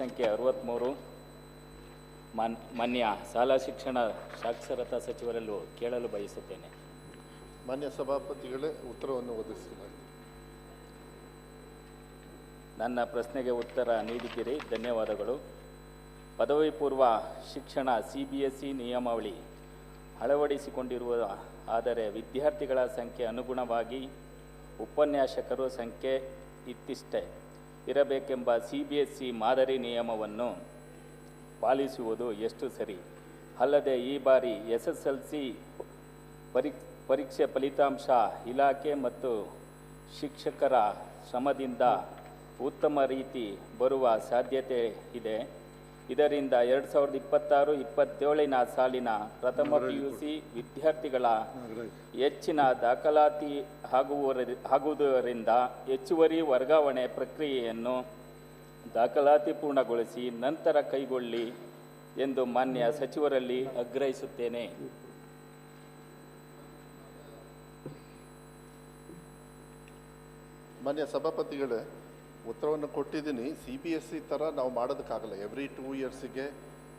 ಸಂಖ್ಯೆ 63 ಮಾನ್ಯ ಶಾಲಾ ಶಿಕ್ಷಣ ಸಾಕ್ಷರತಾ ಸಚಿವರಲ್ಲೂ ಕೇಳಲು ಬಯಸುತ್ತೇನೆ. ಮಾನ್ಯ ಸಭಾಪತಿಗಳೇ, ಉತ್ತರವನ್ನು ಒದಗಿಸಲಾಗಿದೆ. ನನ್ನ ಪ್ರಶ್ನೆಗೆ ಉತ್ತರ ನೀಡಿದ್ದೀರಿ, ಧನ್ಯವಾದಗಳು. ಪದವಿ ಪೂರ್ವ ಶಿಕ್ಷಣ CBSE ನಿಯಮಾವಳಿ ಅಳವಡಿಸಿಕೊಂಡಿರುವ, ಆದರೆ ವಿದ್ಯಾರ್ಥಿಗಳ ಸಂಖ್ಯೆ ಅನುಗುಣವಾಗಿ ಉಪನ್ಯಾಸಕರು ಸಂಖ್ಯೆ ಇತ್ತಿಷ್ಟೇ ಇರಬೇಕೆಂಬ CBSE ಮಾದರಿ ನಿಯಮವನ್ನು ಪಾಲಿಸುವುದು ಎಷ್ಟು ಸರಿ? ಅಲ್ಲದೆ ಈ ಬಾರಿ SSLC ಪರೀಕ್ಷೆ ಫಲಿತಾಂಶ ಇಲಾಖೆ ಮತ್ತು ಶಿಕ್ಷಕರ ಶ್ರಮದಿಂದ ಉತ್ತಮ ರೀತಿ ಬರುವ ಸಾಧ್ಯತೆ ಇದೆ. ಇದರಿಂದ 2026-27 ಸಾಲಿನ ಪ್ರಥಮ PUC ವಿದ್ಯಾರ್ಥಿಗಳ ಹೆಚ್ಚಿನ ದಾಖಲಾತಿ ಆಗುವುದರಿಂದ ಹೆಚ್ಚುವರಿ ವರ್ಗಾವಣೆ ಪ್ರಕ್ರಿಯೆಯನ್ನು ದಾಖಲಾತಿ ಪೂರ್ಣಗೊಳಿಸಿ ನಂತರ ಕೈಗೊಳ್ಳಿ ಎಂದು ಮಾನ್ಯ ಸಚಿವರಲ್ಲಿ ಆಗ್ರಹಿಸುತ್ತೇನೆ. ಮಾನ್ಯ ಸಭಾಪತಿಗಳೇ, ಉತ್ತರವನ್ನು ಕೊಟ್ಟಿದ್ದೀನಿ. CBSE ಥರ ನಾವು ಮಾಡೋದಕ್ಕಾಗಲ್ಲ. ಎವ್ರಿ 2 ಇಯರ್ಸಿಗೆ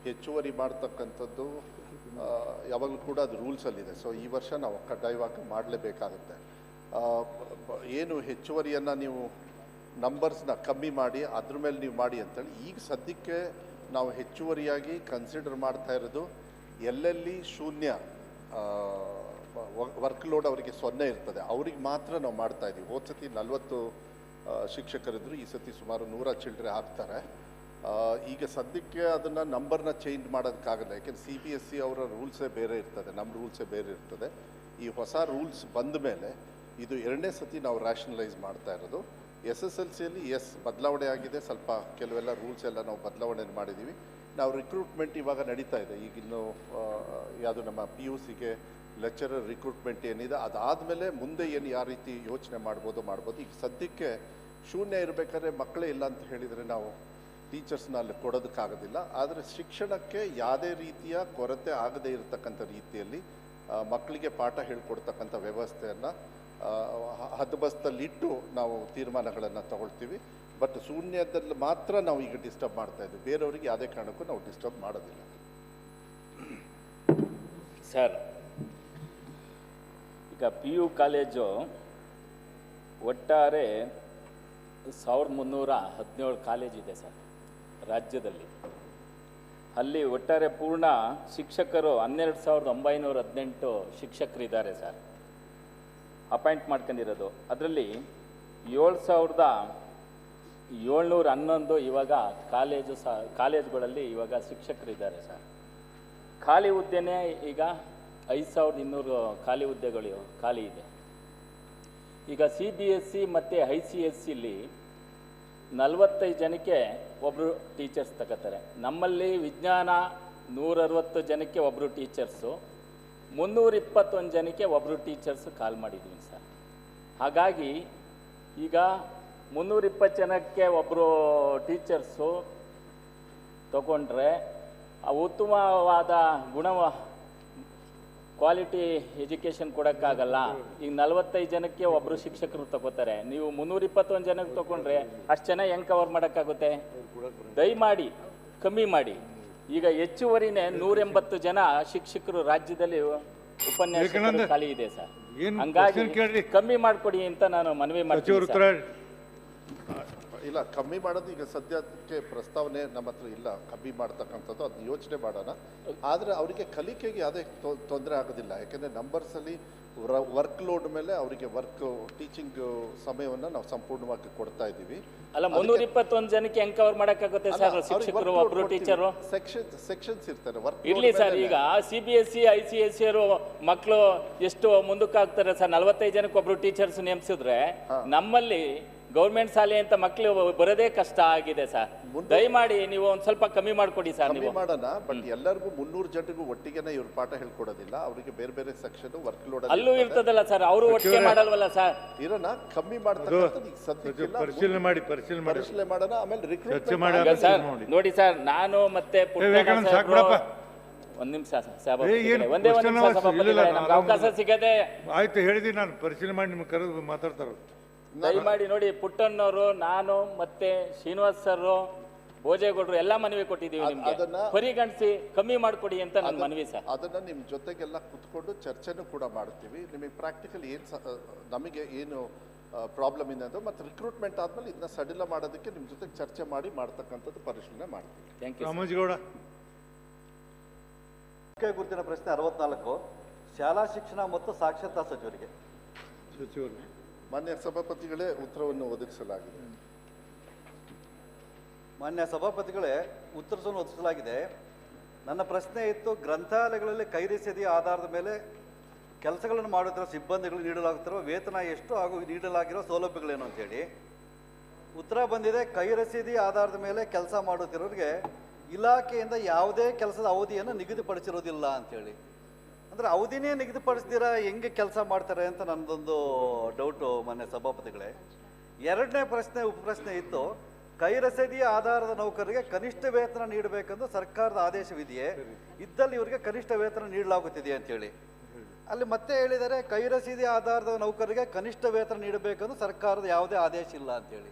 ಹೆಚ್ಚುವರಿ ಮಾಡ್ತಕ್ಕಂಥದ್ದು ಯಾವಾಗಲೂ ಕೂಡ ಅದು ರೂಲ್ಸಲ್ಲಿದೆ. ಸೊ ಈ ವರ್ಷ ನಾವು ಕಡ್ಡಾಯವಾಗಿ ಮಾಡಲೇಬೇಕಾಗುತ್ತೆ. ಏನು ಹೆಚ್ಚುವರಿಯನ್ನು ನೀವು ನಂಬರ್ಸ್ನ ಕಮ್ಮಿ ಮಾಡಿ ಅದ್ರ ಮೇಲೆ ನೀವು ಮಾಡಿ ಅಂತೇಳಿ ಈಗ ಸದ್ಯಕ್ಕೆ ನಾವು ಹೆಚ್ಚುವರಿಯಾಗಿ ಕನ್ಸಿಡರ್ ಮಾಡ್ತಾ ಇರೋದು ಎಲ್ಲೆಲ್ಲಿ ಶೂನ್ಯ ವರ್ಕ್ ಲೋಡ್ ಅವರಿಗೆ 0 ಇರ್ತದೆ ಅವ್ರಿಗೆ ಮಾತ್ರ ನಾವು ಮಾಡ್ತಾ ಇದ್ದೀವಿ. ಹೋದ ಸತಿ 40 ಶಿಕ್ಷಕರಿದ್ರು, ಈ ಸತಿ ಸುಮಾರು 100 ಚಿಲ್ಡ್ರೆ ಆಗ್ತಾರೆ. ಈಗ ಸದ್ಯಕ್ಕೆ ಅದನ್ನು ನಂಬರ್ನ ಚೇಂಜ್ ಮಾಡೋದಕ್ಕಾಗಲ್ಲ, ಯಾಕೆಂದರೆ CBSE ಅವರ ರೂಲ್ಸೇ ಬೇರೆ ಇರ್ತದೆ, ನಮ್ಮ ರೂಲ್ಸೇ ಬೇರೆ ಇರ್ತದೆ. ಈ ಹೊಸ ರೂಲ್ಸ್ ಬಂದ ಮೇಲೆ ಇದು 2ನೇ ಸತಿ ನಾವು ರ್ಯಾಷನಲೈಸ್ ಮಾಡ್ತಾ ಇರೋದು. SSLCಯಲ್ಲಿ ಬದಲಾವಣೆ ಆಗಿದೆ, ಸ್ವಲ್ಪ ಕೆಲವೆಲ್ಲ ರೂಲ್ಸ್ ಎಲ್ಲ ನಾವು ಬದಲಾವಣೆ ಮಾಡಿದ್ದೀವಿ. ನಾವು ರಿಕ್ರೂಟ್ಮೆಂಟ್ ಇವಾಗ ನಡೀತಾ ಇದೆ. ಈಗಿನ್ನು ಯಾವುದು ನಮ್ಮ PUCಗೆ ಲೆಕ್ಚರರ್ ರಿಕ್ರೂಟ್ಮೆಂಟ್ ಏನಿದೆ ಅದಾದಮೇಲೆ ಮುಂದೆ ಏನು ಯಾವ ರೀತಿ ಯೋಚನೆ ಮಾಡ್ಬೋದು. ಈಗ ಸದ್ಯಕ್ಕೆ ಶೂನ್ಯ ಇರಬೇಕಾದ್ರೆ ಮಕ್ಕಳೇ ಇಲ್ಲ ಅಂತ ಹೇಳಿದರೆ ನಾವು ಟೀಚರ್ಸ್ನ ಅಲ್ಲಿ ಕೊಡೋದಕ್ಕಾಗೋದಿಲ್ಲ. ಆದರೆ ಶಿಕ್ಷಣಕ್ಕೆ ಯಾವುದೇ ರೀತಿಯ ಕೊರತೆ ಆಗದೇ ಇರತಕ್ಕಂಥ ರೀತಿಯಲ್ಲಿ ಮಕ್ಕಳಿಗೆ ಪಾಠ ಹೇಳ್ಕೊಡ್ತಕ್ಕಂಥ ವ್ಯವಸ್ಥೆಯನ್ನು ಹದ್ದುಬಸ್ತಲ್ಲಿಟ್ಟು ನಾವು ತೀರ್ಮಾನಗಳನ್ನು ತಗೊಳ್ತೀವಿ. ಬಟ್ ಶೂನ್ಯದಲ್ಲಿ ಮಾತ್ರ ನಾವು ಈಗ ಡಿಸ್ಟರ್ಬ್ ಮಾಡ್ತಾ ಇದ್ದೀವಿ, ಬೇರೆಯವರಿಗೆ ಯಾವುದೇ ಕಾರಣಕ್ಕೂ ನಾವು ಡಿಸ್ಟರ್ಬ್ ಮಾಡೋದಿಲ್ಲ. ಸರ್, ಈಗ PU ಕಾಲೇಜು ಒಟ್ಟಾರೆ 1317 ಕಾಲೇಜ್ ಇದೆ ಸರ್ ರಾಜ್ಯದಲ್ಲಿ. ಅಲ್ಲಿ ಒಟ್ಟಾರೆ ಪೂರ್ಣ ಶಿಕ್ಷಕರು 12918 ಶಿಕ್ಷಕರಿದ್ದಾರೆ ಸರ್, ಅಪಾಯಿಂಟ್ ಮಾಡ್ಕೊಂಡಿರೋದು. ಅದರಲ್ಲಿ 7711 ಇವಾಗ ಕಾಲೇಜುಗಳಲ್ಲಿ ಇವಾಗ ಶಿಕ್ಷಕರಿದ್ದಾರೆ ಸರ್. ಖಾಲಿ ಹುದ್ದೆನೇ ಈಗ 5200 ಖಾಲಿ ಹುದ್ದೆಗಳು ಖಾಲಿ ಇದೆ. ಈಗ CBSE ಮತ್ತು ICSEಲಿ 45 ಜನಕ್ಕೆ ಒಬ್ಬರು ಟೀಚರ್ಸ್ ತಗೋತಾರೆ. ನಮ್ಮಲ್ಲಿ ವಿಜ್ಞಾನ 160 ಜನಕ್ಕೆ ಒಬ್ಬರು ಟೀಚರ್ಸು, 321 ಜನಕ್ಕೆ ಒಬ್ಬರು ಟೀಚರ್ಸು ಕಾಲ್ ಮಾಡಿದ್ದೀವಿ ಸರ್. ಹಾಗಾಗಿ ಈಗ 320 ಜನಕ್ಕೆ ಒಬ್ಬರು ಟೀಚರ್ಸು ತಗೊಂಡ್ರೆ ಉತ್ತಮವಾದ ಕ್ವಾಲಿಟಿ ಎಜುಕೇಷನ್ ಕೊಡೋಕ್ಕಾಗಲ್ಲ. ಈಗ 45 ಜನಕ್ಕೆ ಒಬ್ಬರು ಶಿಕ್ಷಕರು ತಗೋತಾರೆ, ನೀವು 321 ಜನಕ್ಕೆ ತಗೊಂಡ್ರೆ ಅಷ್ಟು ಜನ ಹೆಂಗೆ ಕವರ್ ಮಾಡೋಕ್ಕಾಗುತ್ತೆ? ದಯಮಾಡಿ ಕಮ್ಮಿ ಮಾಡಿ. ಈಗ ಹೆಚ್ಚುವರಿನೇ 180 ಜನ ಶಿಕ್ಷಕರು ರಾಜ್ಯದಲ್ಲಿ ಉಪನ್ಯಾಸಕರು ಖಾಲಿ ಇದೆ ಸರ್. ಹಂಗಾಗಿ ಕಮ್ಮಿ ಮಾಡಿಕೊಡಿ ಅಂತ ನಾನು ಮನವಿ ಮಾಡ್ತೀನಿ. ಇಲ್ಲ, ಕಮ್ಮಿ ಮಾಡೋದು ಈಗ ಸದ್ಯಕ್ಕೆ ಪ್ರಸ್ತಾವನೆ ನಮ್ಮ ಹತ್ರ ಇಲ್ಲ, ಕಮ್ಮಿ ಮಾಡ್ತಕ್ಕಂಥದ್ದು. ಅದನ್ನ ಯೋಚನೆ ಮಾಡೋಣ. ಆದರೆ ಅವರಿಗೆ ಕಲಿಕೆಗೆ ಯಾವುದೇ ತೊಂದರೆ ಆಗೋದಿಲ್ಲ, ಯಾಕೆಂದರೆ ನಂಬರ್ಸಲ್ಲಿ ವರ್ಕ್ ಲೋಡ್ ಮೇಲೆ ಅವರಿಗೆ ಟೀಚಿಂಗ್ ಸಮಯವನ್ನು ನಾವು ಸಂಪೂರ್ಣವಾಗಿ ಕೊಡ್ತಾ ಇದ್ದೀವಿ. ಅಲ್ಲ, 321 ಜನಕ್ಕೆ ಹೆಂಗೆ ಕವರ್ ಮಾಡೋಕ್ಕಾಗುತ್ತೆ ಸರ್? ಶಿಕ್ಷಕರು ಒಬ್ಬರು ಟೀಚರು ಸೆಕ್ಷನ್ಸ್ ಇರ್ತಾರೆ, ವರ್ಕ್ ಇರಲಿ ಸರ್. ಈಗ CBSE ICSE ಮಕ್ಕಳು ಎಷ್ಟು ಮುಂದಕ್ಕಾಗ್ತಾರೆ ಸರ್? 45 ಜನಕ್ಕೆ ಒಬ್ಬರು ಟೀಚರ್ಸ್ ನೇಮಿಸಿದ್ರೆ ನಮ್ಮಲ್ಲಿ ಗೌರ್ಮೆಂಟ್ ಶಾಲೆ ಅಂತ ಮಕ್ಕಳು ಬರೋದೇ ಕಷ್ಟ ಆಗಿದೆ ಸರ್. ದಯಮಾಡಿ ನೀವು ಒಂದು ಸ್ವಲ್ಪ ಕಮ್ಮಿ ಮಾಡಿಕೊಡಿ ಸರ್. ನೀವು ಮಾಡೋಣ, ಬಟ್ ಎಲ್ಲರಿಗೂ 300 ಜನರಿಗೂ ಒಟ್ಟಿಗೆನೇ ಇವ್ರು ಪಾಠ ಹೇಳ್ಕೊಡೋದಿಲ್ಲ, ಅವರಿಗೆ ಬೇರೆ ಬೇರೆ ಸೆಕ್ಷನ್ ವರ್ಕ್ ಲೋಡ್ ಅಲ್ಲೂ ಇರ್ತದಲ್ಲ ಸರ್, ಅವರು ಒಟ್ಟಿಗೆ ಮಾಡಲ್ವಲ್ಲ ಸರ್. ಇರೋಣ, ಕಮ್ಮಿ ಮಾಡ್ತಕ್ಕಂಥದ್ದು ಈಗ ಸದ್ಯಕ್ಕೆ ಪರಿಶೀಲನೆ ಮಾಡೋಣ. ಆಮೇಲೆ ರಿಕ್ರೂಟ್ಮೆಂಟ್ ಸರ್ ನೋಡಿ ಸರ್, ನಾನು ಮತ್ತೆ ಒಂದು ನಿಮಿಷ ಒಂದೇ ಒಂದು ನಿಮಿಷ ನಮ್ಗೆ ಅವಕಾಶ ಸಿಗದೆ ಆಯ್ತು ಹೇಳಿದೀನಿ ನಾನು. ಪರಿಶೀಲನೆ ಮಾಡಿ ನಿಮ್ಗೆ ಕರೆದು ಮಾತಾಡ್ತಾರೆ. ದಯಮಾಡಿ ನೋಡಿ, ಪುಟ್ಟಣ್ಣವರು, ನಾನು ಮತ್ತೆ ಶ್ರೀನಿವಾಸ್ ಸರ್ ಭೋಜೇಗೌಡರು ಎಲ್ಲ ಮನವಿ ಕೊಟ್ಟಿದ್ದೀವಿ ನಿಮ್ಗೆ, ಪರಿಗಣಿಸಿ ಕಮ್ಮಿ ಮಾಡಿಕೊಡಿ ಅಂತ ನನ್ನ ಮನವಿ ಸರ್. ಅದನ್ನ ನಿಮ್ಮ ಜೊತೆಗೆಲ್ಲ ಕುತ್ಕೊಂಡು ಚರ್ಚೆನೂ ಕೂಡ ಮಾಡ್ತೀವಿ. ನಿಮಗೆ ಪ್ರಾಕ್ಟಿಕಲ್ ಏನು ನಮಗೆ ಏನು ಪ್ರಾಬ್ಲಮ್ ಇದೆ ಅದು, ಮತ್ತು ರಿಕ್ರೂಟ್ಮೆಂಟ್ ಆದಮೇಲೆ ಇದನ್ನ ಸಡಿಲ ಮಾಡೋದಕ್ಕೆ ನಿಮ್ಮ ಜೊತೆ ಚರ್ಚೆ ಮಾಡಿ ಮಾಡ್ತಕ್ಕಂಥದ್ದು ಪರಿಶೀಲನೆ ಮಾಡ್ತೀವಿ. Thank you. ರಾಮೋಜಿಗೌಡ. ಗುರುತಿನ ಪ್ರಶ್ನೆ 64 ಶಾಲಾ ಶಿಕ್ಷಣ ಮತ್ತು ಸಾಕ್ಷರತಾ ಸಚಿವರಿಗೆ. ಮಾನ್ಯ ಸಭಾಪತಿಗಳೇ, ಉತ್ತರವನ್ನು ಒದಗಿಸಲಾಗಿದೆ. ಮಾನ್ಯ ಸಭಾಪತಿಗಳೇ, ಉತ್ತರವನ್ನು ಒದಗಿಸಲಾಗಿದೆ. ನನ್ನ ಪ್ರಶ್ನೆ ಇತ್ತು, ಗ್ರಂಥಾಲಯಗಳಲ್ಲಿ ಕೈ ರಸೀದಿ ಆಧಾರದ ಮೇಲೆ ಕೆಲಸಗಳನ್ನು ಮಾಡುತ್ತಿರುವ ಸಿಬ್ಬಂದಿಗಳು ನೀಡಲಾಗುತ್ತಿರುವ ವೇತನ ಎಷ್ಟು ಹಾಗೂ ನೀಡಲಾಗಿರೋ ಸೌಲಭ್ಯಗಳೇನು ಅಂತೇಳಿ. ಉತ್ತರ ಬಂದಿದೆ, ಕೈ ರಸೀದಿ ಆಧಾರದ ಮೇಲೆ ಕೆಲಸ ಮಾಡುತ್ತಿರೋರಿಗೆ ಇಲಾಖೆಯಿಂದ ಯಾವುದೇ ಕೆಲಸದ ಅವಧಿಯನ್ನು ನಿಗದಿಪಡಿಸಿರೋದಿಲ್ಲ ಅಂಥೇಳಿ. ಅಂದರೆ ಅವಧಿನೇ ನಿಗದಿಪಡಿಸ್ತೀರಾ ಹೆಂಗೆ ಕೆಲಸ ಮಾಡ್ತಾರೆ ಅಂತ ನನ್ನದೊಂದು ಡೌಟು ಮಾನ್ಯ ಸಭಾಪತಿಗಳೇ. ಎರಡನೇ ಪ್ರಶ್ನೆ ಉಪಪ್ರಶ್ನೆ ಇತ್ತು, ಕೈ ರಸೀದಿ ಆಧಾರದ ನೌಕರರಿಗೆ ಕನಿಷ್ಠ ವೇತನ ನೀಡಬೇಕೆಂದು ಸರ್ಕಾರದ ಆದೇಶವಿದೆಯೇ, ಇದ್ದಲ್ಲಿ ಇವರಿಗೆ ಕನಿಷ್ಠ ವೇತನ ನೀಡಲಾಗುತ್ತಿದೆ ಅಂತೇಳಿ. ಅಲ್ಲಿ ಮತ್ತೆ ಹೇಳಿದರೆ, ಕೈ ರಸೀದಿ ಆಧಾರದ ನೌಕರರಿಗೆ ಕನಿಷ್ಠ ವೇತನ ನೀಡಬೇಕೆಂದು ಸರ್ಕಾರದ ಯಾವುದೇ ಆದೇಶ ಇಲ್ಲ ಅಂತೇಳಿ.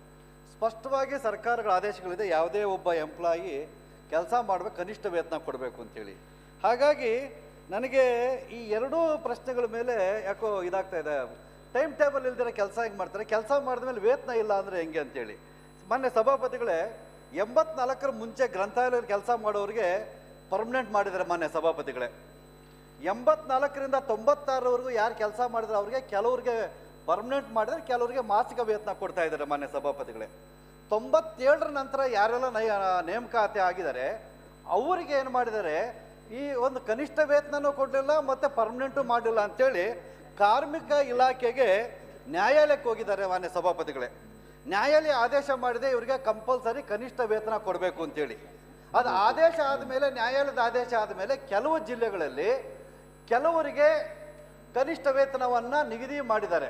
ಸ್ಪಷ್ಟವಾಗಿ ಸರ್ಕಾರಗಳ ಆದೇಶಗಳಿದೆ, ಯಾವುದೇ ಒಬ್ಬ ಎಂಪ್ಲಾಯಿ ಕೆಲಸ ಮಾಡಬೇಕು ಕನಿಷ್ಠ ವೇತನ ಕೊಡಬೇಕು ಅಂತೇಳಿ. ಹಾಗಾಗಿ ನನಗೆ ಈ ಎರಡೂ ಪ್ರಶ್ನೆಗಳ ಮೇಲೆ ಯಾಕೋ ಇದಾಗ್ತಾ ಇದೆ. ಟೈಮ್ ಟೇಬಲ್ ಇಲ್ದಿರೋ ಕೆಲಸ ಹೆಂಗೆ ಮಾಡ್ತಾರೆ, ಕೆಲಸ ಮಾಡಿದ ಮೇಲೆ ವೇತನ ಇಲ್ಲ ಅಂದರೆ ಹೆಂಗೆ ಅಂತೇಳಿ. ಮೊನ್ನೆ ಸಭಾಪತಿಗಳೇ, 84ರ ಮುಂಚೆ ಗ್ರಂಥಾಲಯದಲ್ಲಿ ಕೆಲಸ ಮಾಡೋರಿಗೆ ಪರ್ಮನೆಂಟ್ ಮಾಡಿದ್ದಾರೆ ಮಾನ್ಯ ಸಭಾಪತಿಗಳೇ. 84ರಿಂದ 96ರವರೆಗೂ ಯಾರು ಕೆಲಸ ಮಾಡಿದ್ರೆ ಅವ್ರಿಗೆ ಕೆಲವ್ರಿಗೆ ಪರ್ಮನೆಂಟ್ ಮಾಡಿದ್ರೆ, ಕೆಲವರಿಗೆ ಮಾಸಿಕ ವೇತನ ಕೊಡ್ತಾ ಇದ್ದಾರೆ ಮಾನ್ಯ ಸಭಾಪತಿಗಳೇ. 97ರ ನಂತರ ಯಾರೆಲ್ಲ ನೇಮಕಾತಿ ಆಗಿದ್ದಾರೆ ಅವರಿಗೆ ಏನು ಮಾಡಿದ್ದಾರೆ, ಈ ಒಂದು ಕನಿಷ್ಠ ವೇತನನೂ ಕೊಡಲಿಲ್ಲ ಮತ್ತು ಪರ್ಮನೆಂಟು ಮಾಡಲಿಲ್ಲ ಅಂಥೇಳಿ ಕಾರ್ಮಿಕ ಇಲಾಖೆಗೆ ನ್ಯಾಯಾಲಯಕ್ಕೆ ಹೋಗಿದ್ದಾರೆ ಮಾನ್ಯ ಸಭಾಪತಿಗಳೇ. ನ್ಯಾಯಾಲಯ ಆದೇಶ ಮಾಡಿದೆ ಇವರಿಗೆ ಕಂಪಲ್ಸರಿ ಕನಿಷ್ಠ ವೇತನ ಕೊಡಬೇಕು ಅಂತೇಳಿ. ಅದು ಆದೇಶ ಆದಮೇಲೆ, ನ್ಯಾಯಾಲಯದ ಆದೇಶ ಆದಮೇಲೆ ಕೆಲವು ಜಿಲ್ಲೆಗಳಲ್ಲಿ ಕೆಲವರಿಗೆ ಕನಿಷ್ಠ ವೇತನವನ್ನು ನಿಗದಿ ಮಾಡಿದ್ದಾರೆ.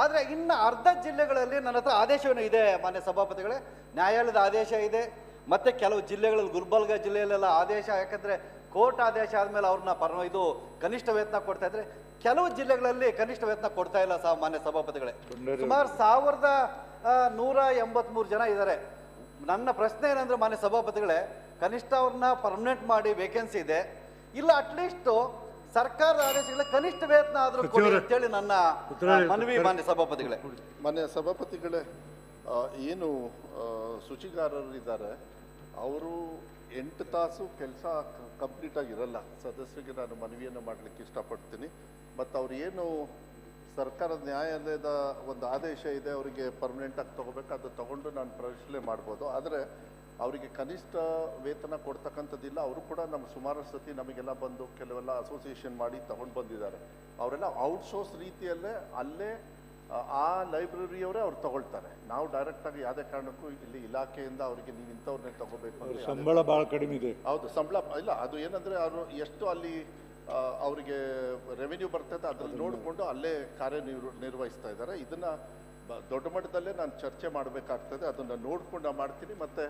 ಆದರೆ ಇನ್ನು ಅರ್ಧ ಜಿಲ್ಲೆಗಳಲ್ಲಿ ನನ್ನ ಹತ್ರ ಆದೇಶವೇನು ಇದೆ ಮಾನ್ಯ ಸಭಾಪತಿಗಳೇ, ನ್ಯಾಯಾಲಯದ ಆದೇಶ ಇದೆ. ಮತ್ತು ಕೆಲವು ಜಿಲ್ಲೆಗಳಲ್ಲಿ, ಗುಲ್ಬರ್ಗ ಜಿಲ್ಲೆಯಲ್ಲೆಲ್ಲ ಆದೇಶ, ಯಾಕಂದರೆ ಕೋರ್ಟ್ ಆದೇಶ ಆದಮೇಲೆ ಅವ್ರನ್ನ ಇದು ಕನಿಷ್ಠ ವೇತನ ಕೊಡ್ತಾ ಇದ್ರೆ, ಕೆಲವು ಜಿಲ್ಲೆಗಳಲ್ಲಿ ಕನಿಷ್ಠ ವೇತನ ಕೊಡ್ತಾ ಇಲ್ಲ ಮಾನ್ಯ ಸಭಾಪತಿಗಳೇ. ಸುಮಾರು 1183 ಜನ ಇದ್ದಾರೆ. ನನ್ನ ಪ್ರಶ್ನೆ ಏನಂದ್ರೆ ಮಾನ್ಯ ಸಭಾಪತಿಗಳೇ, ಕನಿಷ್ಠ ಅವ್ರನ್ನ ಪರ್ಮನೆಂಟ್ ಮಾಡಿ ವೇಕೆನ್ಸಿ ಇದೆ, ಇಲ್ಲ ಅಟ್ಲೀಸ್ಟ್ ಸರ್ಕಾರದ ಆದೇಶಗಳ ಕನಿಷ್ಠ ವೇತನ ಆದರೂ ಕೊಡಿ ಅಂತೇಳಿ ನನ್ನ ಮನವಿ ಮಾನ್ಯ ಸಭಾಪತಿಗಳೇ. ಮಾನ್ಯ ಸಭಾಪತಿಗಳೇ, ಏನು ಶುಚಿಗಾರರು ಇದ್ದಾರೆ ಅವರು 8 ತಾಸು ಕೆಲಸ ಕಂಪ್ಲೀಟ್ ಆಗಿರಲ್ಲ. ಸದಸ್ಯರಿಗೆ ನಾನು ಮನವಿಯನ್ನು ಮಾಡಲಿಕ್ಕೆ ಇಷ್ಟಪಡ್ತೀನಿ. ಮತ್ತು ಅವ್ರು ಏನು ಸರ್ಕಾರದ ನ್ಯಾಯಾಲಯದ ಒಂದು ಆದೇಶ ಇದೆ, ಅವರಿಗೆ ಪರ್ಮನೆಂಟಾಗಿ ತೊಗೋಬೇಕು, ಅದು ತೊಗೊಂಡು ನಾನು ಪರಿಶೀಲನೆ ಮಾಡ್ಬೋದು. ಆದರೆ ಅವರಿಗೆ ಕನಿಷ್ಠ ವೇತನ ಕೊಡ್ತಕ್ಕಂಥದ್ದಿಲ್ಲ. ಅವರು ಕೂಡ ನಮ್ಮ ಸುಮಾರು ಸತಿ ನಮಗೆಲ್ಲ ಬಂದು ಕೆಲವೆಲ್ಲ ಅಸೋಸಿಯೇಷನ್ ಮಾಡಿ ತಗೊಂಡು ಬಂದಿದ್ದಾರೆ. ಅವರೆಲ್ಲ ಔಟ್ಸೋರ್ಸ್ ರೀತಿಯಲ್ಲೇ ಅಲ್ಲೇ ಆ ಲೈಬ್ರರಿಯವರೇ ಅವ್ರು ತಗೊಳ್ತಾರೆ. ನಾವು ಡೈರೆಕ್ಟಾಗಿ ಯಾವುದೇ ಕಾರಣಕ್ಕೂ ಇಲ್ಲಿ ಇಲಾಖೆಯಿಂದ ಅವರಿಗೆ ನೀವು ಇಂಥವ್ರನ್ನೇ ತಗೋಬೇಕು, ಸಂಬಳ ಭಾಳ ಕಡಿಮೆ ಇದೆ. ಹೌದು, ಸಂಬಳ ಇಲ್ಲ. ಅದು ಏನಂದರೆ ಅವರು ಎಷ್ಟು ಅಲ್ಲಿ ಅವರಿಗೆ ರೆವೆನ್ಯೂ ಬರ್ತದೆ ಅದನ್ನು ನೋಡಿಕೊಂಡು ಅಲ್ಲೇ ಕಾರ್ಯನಿರ್ವಹಿಸ್ತಾ ಇದ್ದಾರೆ. ಇದನ್ನು ದೊಡ್ಡ ಮಟ್ಟದಲ್ಲೇ ನಾನು ಚರ್ಚೆ ಮಾಡಬೇಕಾಗ್ತದೆ. ಅದನ್ನು ನೋಡ್ಕೊಂಡು ನಾನು ಮಾಡ್ತೀನಿ. ಮತ್ತು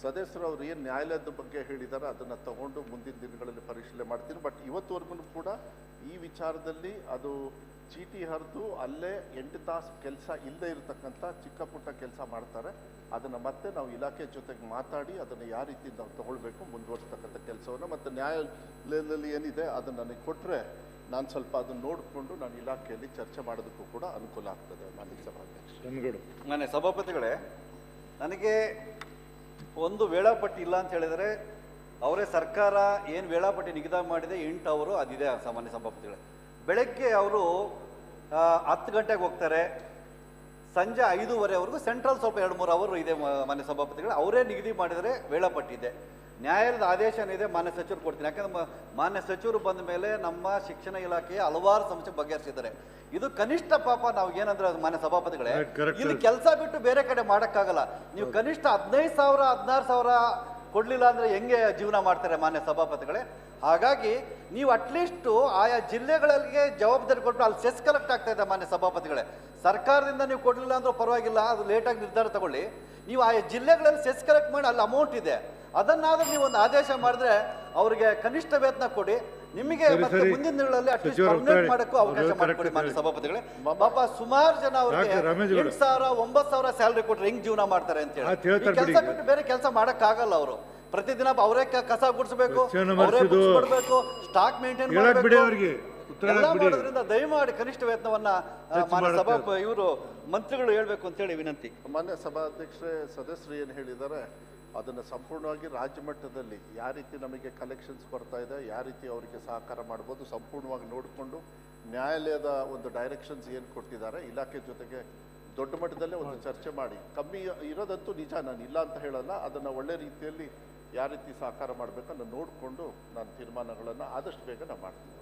ಸದಸ್ಯರು ಅವ್ರು ಏನು ನ್ಯಾಯಾಲಯದ ಬಗ್ಗೆ ಹೇಳಿದ್ದಾರೆ ಅದನ್ನು ತಗೊಂಡು ಮುಂದಿನ ದಿನಗಳಲ್ಲಿ ಪರಿಶೀಲನೆ ಮಾಡ್ತೀನಿ. ಬಟ್ ಇವತ್ತುವರೆಗೂ ಕೂಡ ಈ ವಿಚಾರದಲ್ಲಿ ಅದು ಚೀಟಿ ಹರಿದು ಅಲ್ಲೇ 8 ತಾಸು ಕೆಲಸ ಇಲ್ಲದೆ ಇರತಕ್ಕಂಥ ಚಿಕ್ಕ ಪುಟ್ಟ ಕೆಲಸ ಮಾಡ್ತಾರೆ. ಅದನ್ನು ಮತ್ತೆ ನಾವು ಇಲಾಖೆ ಜೊತೆಗೆ ಮಾತಾಡಿ ಅದನ್ನು ಯಾವ ರೀತಿ ನಾವು ತಗೊಳ್ಬೇಕು ಮುಂದುವರಿಸ್ತಕ್ಕಂಥ ಕೆಲಸವನ್ನು, ಮತ್ತು ನ್ಯಾಯಾಲಯದಲ್ಲಿ ಏನಿದೆ ಅದನ್ನು ನನಗೆ ಕೊಟ್ಟರೆ ನಾನು ಸ್ವಲ್ಪ ಅದನ್ನು ನೋಡಿಕೊಂಡು ನಾನು ಇಲಾಖೆಯಲ್ಲಿ ಚರ್ಚೆ ಮಾಡೋದಕ್ಕೂ ಕೂಡ ಅನುಕೂಲ ಆಗ್ತದೆ. ಮಾನ್ಯ ಸಭಾಧ್ಯಕ್ಷ. ಮಾನ್ಯ ಸಭಾಪತಿಗಳೇ, ನನಗೆ ಒಂದು ವೇಳಾಪಟ್ಟಿ ಇಲ್ಲ ಅಂತ ಹೇಳಿದರೆ, ಅವರೇ ಸರ್ಕಾರ ಏನು ವೇಳಾಪಟ್ಟಿ ನಿಗದಿ ಮಾಡಿದೆ 8 ಅವರು ಅದಿದೆ ಸಾಮಾನ್ಯ ಸಭಾಪತಿಗಳೇ. ಬೆಳಗ್ಗೆ ಅವರು 10 ಗಂಟೆಗೆ ಹೋಗ್ತಾರೆ, ಸಂಜೆ 5:15ವರೆಗೂ. ಸೆಂಟ್ರಲ್ ಸ್ವಲ್ಪ 2-3 ಅವರು ಇದೆ ಮಾನ್ಯ ಸಭಾಪತಿಗಳು, ಅವರೇ ನಿಗದಿ ಮಾಡಿದರೆ ವೇಳಾಪಟ್ಟಿ ಇದೆ. ನ್ಯಾಯಾಲಯದ ಆದೇಶ ಏನಿದೆ ಮಾನ್ಯ ಸಚಿವರು ಕೊಡ್ತೀನಿ. ಯಾಕಂದ್ರೆ ಮಾನ್ಯ ಸಚಿವರು ಬಂದ ಮೇಲೆ ನಮ್ಮ ಶಿಕ್ಷಣ ಇಲಾಖೆಯ ಹಲವಾರು ಸಮಸ್ಯೆ ಬಗೆಹರಿಸಿದ್ದಾರೆ. ಇದು ಕನಿಷ್ಠ ಪಾಪ ನಾವು ಏನಂದ್ರೆ ಮಾನ್ಯ ಸಭಾಪತಿಗಳೇ, ಇಲ್ಲಿ ಕೆಲಸ ಬಿಟ್ಟು ಬೇರೆ ಕಡೆ ಮಾಡೋಕ್ಕಾಗಲ್ಲ. ನೀವು ಕನಿಷ್ಠ 15,000 16,000 ಕೊಡಲಿಲ್ಲ ಅಂದರೆ ಹೆಂಗೆ ಜೀವನ ಮಾಡ್ತಾರೆ ಮಾನ್ಯ ಸಭಾಪತಿಗಳೇ? ಹಾಗಾಗಿ ನೀವು ಅಟ್ಲೀಸ್ಟು ಆಯಾ ಜಿಲ್ಲೆಗಳಿಗೆ ಜವಾಬ್ದಾರಿ ಕೊಟ್ಟು ಅಲ್ಲಿ ಸೆಸ್ ಕಲೆಕ್ಟ್ ಆಗ್ತಾ ಇದೆ ಮಾನ್ಯ ಸಭಾಪತಿಗಳೇ. ಸರ್ಕಾರದಿಂದ ನೀವು ಕೊಡಲಿಲ್ಲ ಅಂದ್ರೂ ಪರವಾಗಿಲ್ಲ, ಅದು ಲೇಟಾಗಿ ನಿರ್ಧಾರ ತಗೊಳ್ಳಿ. ನೀವು ಆಯಾ ಜಿಲ್ಲೆಗಳಲ್ಲಿ ಸೆಸ್ ಕಲೆಕ್ಟ್ ಮಾಡಿ ಅಲ್ಲಿ ಅಮೌಂಟ್ ಇದೆ, ಅದನ್ನಾದ್ರೂ ನೀವು ಒಂದು ಆದೇಶ ಮಾಡಿದ್ರೆ ಅವರಿಗೆ ಕನಿಷ್ಠ ವೇತನ ಕೊಡಿ, ನಿಮಗೆ ಮತ್ತೆ ಮುಂದಿನ ದಿನಗಳಲ್ಲಿ ಅಟ್ಲೀಸ್ಟ್ ಪರ್ಮನೆಂಟ್ ಮಾಡಕ್ಕೂ ಅವಕಾಶ ಮಾಡಿಕೊಡಿ ಮಾನ್ಯ ಸಭಾಪತಿಗಳೇ. ಪಾಪ ಸುಮಾರು ಜನ ಅವರಿಗೆ 8,000 9,000 ಸ್ಯಾಲರಿ ಕೊಟ್ರೆ ಹೆಂಗ್ ಜೀವನ ಮಾಡ್ತಾರೆ ಅಂತ ಹೇಳಿ ಕೆಲಸ ಬಿಟ್ಟು ಬೇರೆ ಕೆಲಸ ಮಾಡಕ್ಕಾಗಲ್ಲ ಅವರು. ಪ್ರತಿದಿನ ಅವರೇ ಕಸ ಗುಡಿಸಬೇಕು, ಅವರೇ ಬಿಡಬೇಕು, ಸ್ಟಾಕ್ ಮೇಂಟೈನ್ ಮಾಡಬೇಕು. ಎಲ್ಲ ಮಾಡೋದ್ರಿಂದ ದಯಮಾಡಿ ಕನಿಷ್ಠ ವೇತನವನ್ನ ಮಾನ್ಯ ಇವರು ಮಂತ್ರಿಗಳು ಹೇಳ್ಬೇಕು ಅಂತ ಹೇಳಿ ವಿನಂತಿ. ಮಾನ್ಯ ಸಭಾಧ್ಯಕ್ಷರೇ, ಸದಸ್ಯರು ಏನು ಹೇಳಿದ್ದಾರೆ ಅದನ್ನು ಸಂಪೂರ್ಣವಾಗಿ ರಾಜ್ಯ ಮಟ್ಟದಲ್ಲಿ ಯಾವ ರೀತಿ ನಮಗೆ ಕಲೆಕ್ಷನ್ಸ್ ಬರ್ತಾ ಇದೆ, ಯಾವ ರೀತಿ ಅವರಿಗೆ ಸಹಕಾರ ಮಾಡ್ಬೋದು ಸಂಪೂರ್ಣವಾಗಿ ನೋಡಿಕೊಂಡು ನ್ಯಾಯಾಲಯದ ಒಂದು ಡೈರೆಕ್ಷನ್ಸ್ ಏನು ಕೊಟ್ಟಿದ್ದಾರೆ ಇಲಾಖೆ ಜೊತೆಗೆ ದೊಡ್ಡ ಮಟ್ಟದಲ್ಲೇ ಒಂದು ಚರ್ಚೆ ಮಾಡಿ, ಕಮ್ಮಿ ಇರೋದಂತೂ ನಿಜ, ನಾನು ಇಲ್ಲ ಅಂತ ಹೇಳಲ್ಲ, ಅದನ್ನು ಒಳ್ಳೆ ರೀತಿಯಲ್ಲಿ ಯಾವ ರೀತಿ ಸಹಕಾರ ಮಾಡಬೇಕು ಅನ್ನೋ ನೋಡಿಕೊಂಡು ನಾನು ತೀರ್ಮಾನಗಳನ್ನು ಆದಷ್ಟು ಬೇಗ ನಾನು ಮಾಡ್ತೀನಿ.